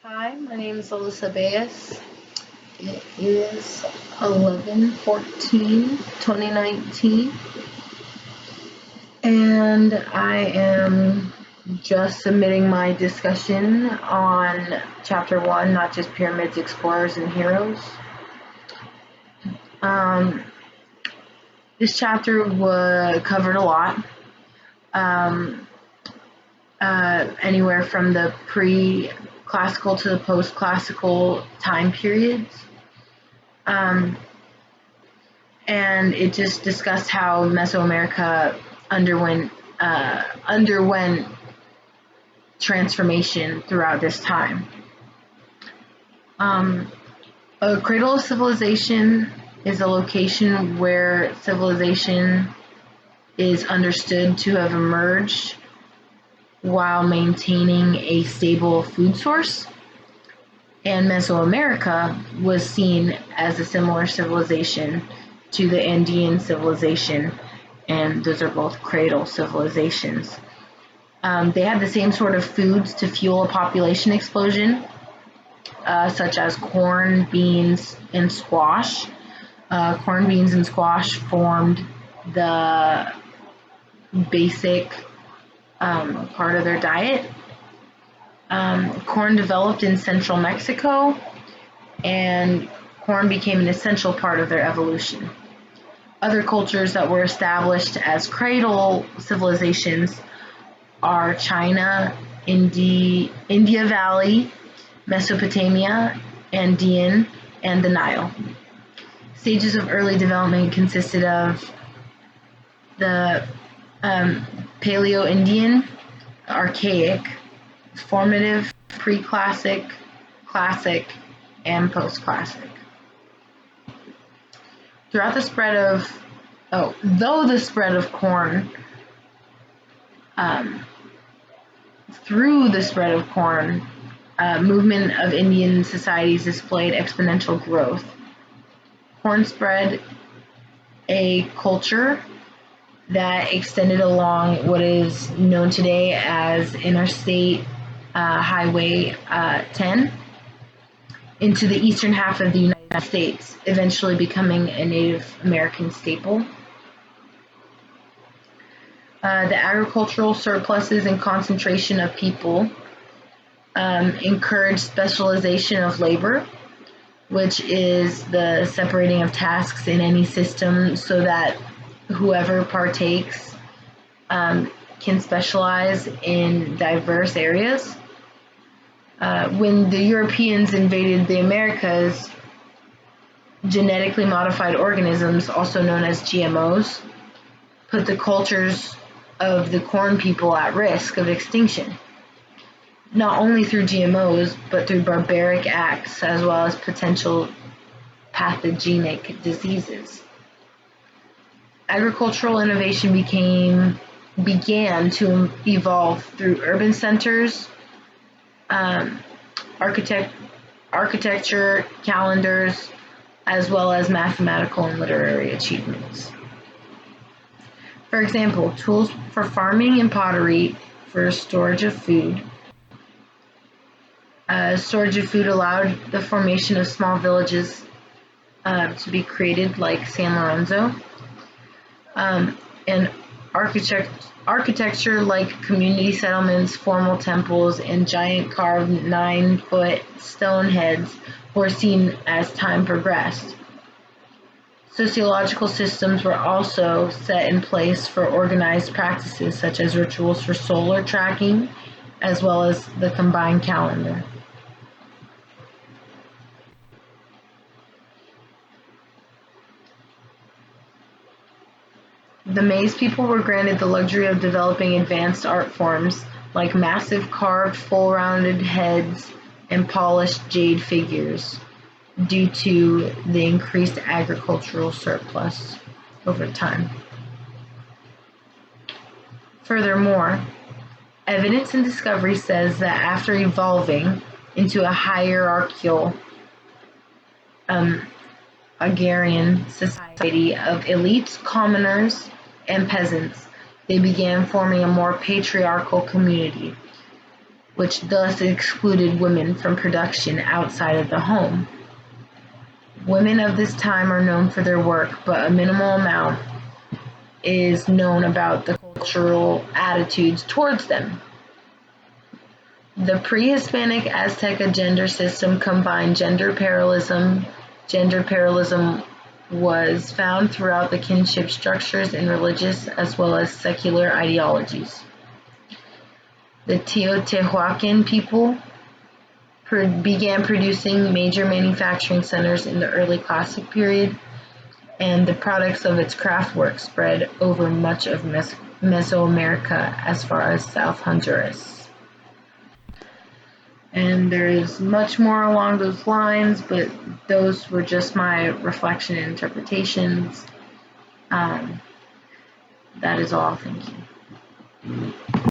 Hi, my name is Alyssa Baez. It is 11/14/2019, and I am just submitting my discussion on Chapter 1, Not Just Pyramids, Explorers, and Heroes. Um, this chapter covered a lot, um, anywhere from the pre-classical to the post-classical time periods. And it just discussed how Mesoamerica underwent transformation throughout this time. A cradle of civilization is a location where civilization is understood to have emerged while maintaining a stable food source. And Mesoamerica was seen as a similar civilization to the Andean civilization, and those are both cradle civilizations. They had the same sort of foods to fuel a population explosion, such as corn, beans, and squash. Corn, beans, and squash formed the basic part of their diet. Corn developed in central Mexico, and corn became an essential part of their evolution. Other cultures that were established as cradle civilizations are China, India Valley, Mesopotamia, Andean, and the Nile. Stages of early development consisted of the Paleo-Indian, Archaic, Formative, Pre-Classic, Classic, and Post-Classic. Though the spread of corn, movement of Indian societies displayed exponential growth. Corn spread a culture that extended along what is known today as Interstate Highway 10 into the eastern half of the United States, eventually becoming a Native American staple. The agricultural surpluses and concentration of people encouraged specialization of labor, which is the separating of tasks in any system so that whoever partakes can specialize in diverse areas. When the Europeans invaded the Americas, genetically modified organisms, also known as GMOs, put the cultures of the corn people at risk of extinction, not only through GMOs, but through barbaric acts as well as potential pathogenic diseases. Agricultural innovation began to evolve through urban centers, architecture, calendars, as well as mathematical and literary achievements. For example, tools for farming and pottery for storage of food. Storage of food allowed the formation of small villages to be created, like San Lorenzo. And architecture like community settlements, formal temples, and giant carved 9-foot stone heads were seen as time progressed. Sociological systems were also set in place for organized practices such as rituals for solar tracking, as well as the combined calendar. The Maize people were granted the luxury of developing advanced art forms like massive carved full-rounded heads and polished jade figures due to the increased agricultural surplus over time. Furthermore, evidence and discovery says that after evolving into a hierarchical agrarian society of elites, commoners, and peasants, they began forming a more patriarchal community. which thus excluded women from production outside of the home. Women of this time are known for their work, but a minimal amount is known about the cultural attitudes towards them. The pre-Hispanic Azteca gender system combined gender parallelism. Gender parallelism was found throughout the kinship structures in religious as well as secular ideologies. The Teotihuacan people began producing major manufacturing centers in the early classic period, and the products of its craft work spread over much of Mesoamerica as far as South Honduras. And there is much more along those lines, but those were just my reflection and interpretations. That is all. Thank you.